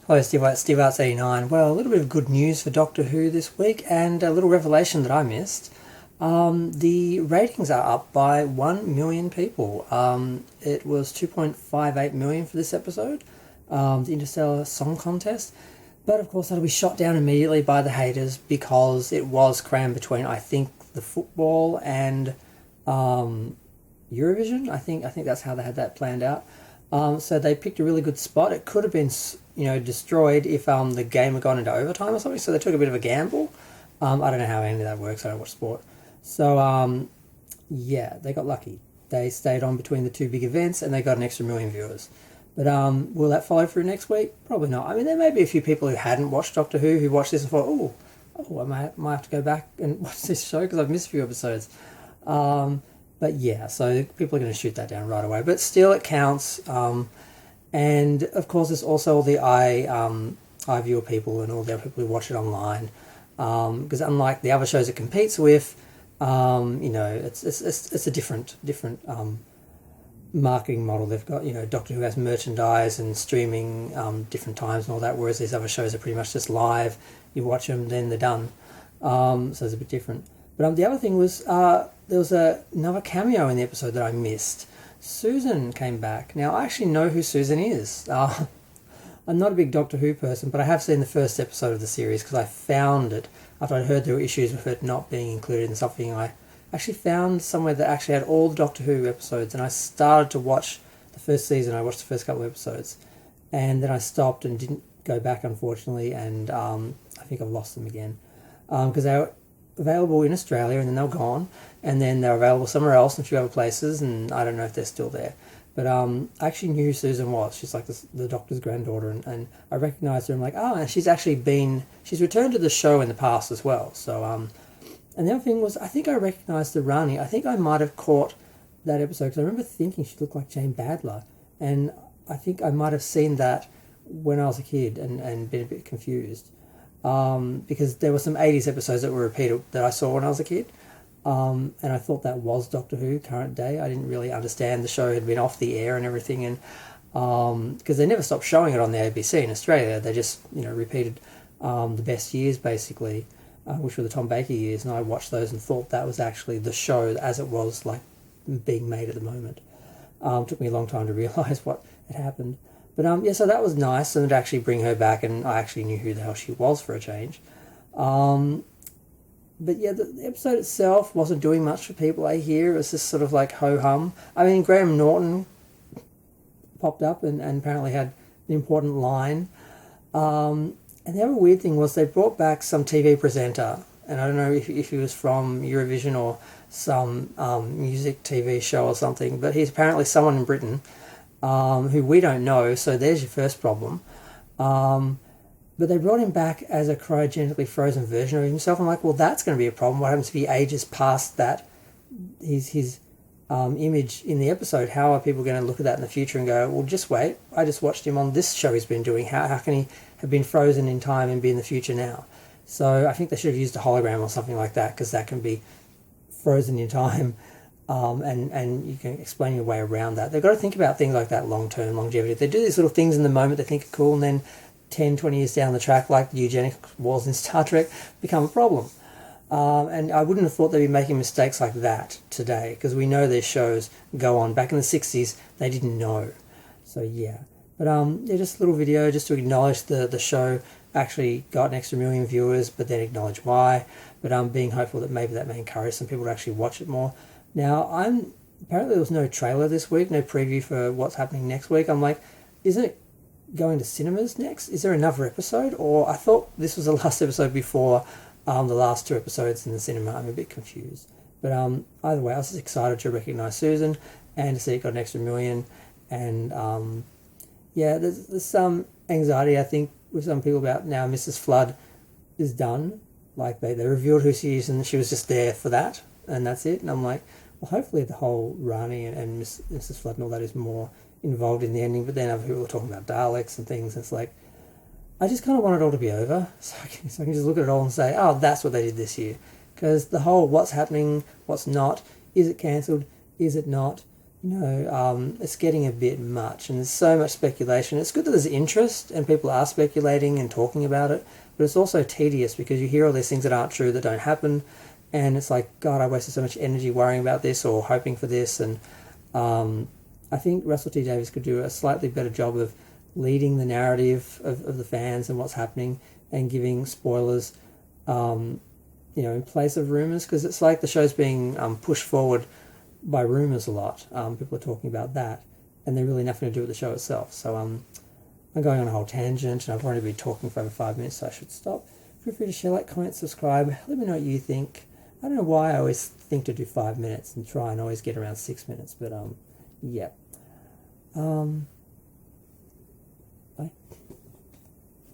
Hello, Steve Arts 89. Well, a little bit of good news for Doctor Who this week, and a little revelation that I missed. The ratings are up by 1 million people. It was 2.58 million for this episode, the Interstellar Song Contest. But of course, that'll be shot down immediately by the haters because it was crammed between, I think, the football and Eurovision. I think that's how they had that planned out. So they picked a really good spot. It could have been, destroyed if the game had gone into overtime or something. So they took a bit of a gamble. I don't know how any of that works. I don't watch sport. So they got lucky. They stayed on between the two big events, and they got an extra million viewers. But will that follow through next week? Probably not. I mean, there may be a few people who hadn't watched Doctor Who watched this and thought, I might have to go back and watch this show because I've missed a few episodes. But yeah, so people are going to shoot that down right away. But still, it counts. And of course, there's also all the iViewer people and all the other people who watch it online. Because unlike the other shows it competes with, it's a different marketing model. They've got, Doctor Who has merchandise and streaming different times and all that, whereas these other shows are pretty much just live. You watch them, then they're done. So it's a bit different. But the other thing was there was another cameo in the episode that I missed. Susan came back. Now, I actually know who Susan is. I'm not a big Doctor Who person, but I have seen the first episode of the series because I found it after I'd heard there were issues with it not being included in something. I actually found somewhere that actually had all the Doctor Who episodes, and I started to watch the first season. I watched the first couple of episodes, and then I stopped and didn't go back, unfortunately, and I think I've lost them again because they were available in Australia and then they were gone, and then they were available somewhere else in a few other places, and I don't know if they're still there. But I actually knew who Susan was. She's like the Doctor's granddaughter, and I recognised her. I'm like, and she's returned to the show in the past as well. So, and the other thing was, I think I recognised the Rani. I think I might have caught that episode because I remember thinking she looked like Jane Badler, and I think I might have seen that when I was a kid and been a bit confused. Because there were some 80s episodes that were repeated that I saw when I was a kid. And I thought that was Doctor Who, current day. I didn't really understand the show had been off the air and everything. And because they never stopped showing it on the ABC in Australia. They just, repeated the best years, basically, which were the Tom Baker years. And I watched those and thought that was actually the show as it was, like, being made at the moment. It took me a long time to realise what had happened. But so that was nice, and to actually bring her back, and I actually knew who the hell she was for a change. But yeah, the episode itself wasn't doing much for people, I hear. It was just sort of like ho-hum. I mean, Graham Norton popped up and apparently had an important line. And the other weird thing was they brought back some TV presenter, and I don't know if he was from Eurovision or some music TV show or something, but he's apparently someone in Britain who we don't know, so there's your first problem. But they brought him back as a cryogenically frozen version of himself. I'm like, well, that's going to be a problem. What happens if he ages past that, his image in the episode? How are people going to look at that in the future and go, well, just wait, I just watched him on this show he's been doing. How can he have been frozen in time and be in the future now? So I think they should have used a hologram or something like that, because that can be frozen in time. And you can explain your way around that. They've got to think about things like that long-term, longevity. They do these little things in the moment they think are cool, and then 10, 20 years down the track, like the eugenic wars in Star Trek, become a problem. And I wouldn't have thought they'd be making mistakes like that today, because we know their shows go on. Back in the 60s, they didn't know. So yeah. But just a little video just to acknowledge the show actually got an extra million viewers, but then acknowledge why. But I'm being hopeful that maybe that may encourage some people to actually watch it more. Now, apparently there was no trailer this week, no preview for what's happening next week. I'm like, isn't it going to cinemas next? Is there another episode? Or I thought this was the last episode before the last two episodes in the cinema. I'm a bit confused. But either way, I was just excited to recognise Susan and to see it got an extra million. And there's some anxiety, I think, with some people about now Mrs. Flood is done. Like they revealed who she is and she was just there for that, and that's it. And I'm like, well, hopefully the whole Rani and Mrs. Flood and all that is more involved in the ending. But then other people are talking about Daleks and things. And it's like, I just kind of want it all to be over, so I can just look at it all and say, oh, that's what they did this year. Because the whole what's happening, what's not, is it cancelled, is it not, it's getting a bit much, and there's so much speculation. It's good that there's interest and people are speculating and talking about it, but it's also tedious because you hear all these things that aren't true, that don't happen, and it's like, God, I wasted so much energy worrying about this or hoping for this. And I think Russell T Davies could do a slightly better job of leading the narrative of the fans and what's happening, and giving spoilers, in place of rumors, because it's like the show's being pushed forward by rumors a lot. People are talking about that, and they're really nothing to do with the show itself. So I'm going on a whole tangent, and I've already been talking for over 5 minutes, so I should stop. Feel free to share, like, comment, subscribe. Let me know what you think. I don't know why I always think to do 5 minutes and try and always get around 6 minutes, but yeah. Bye.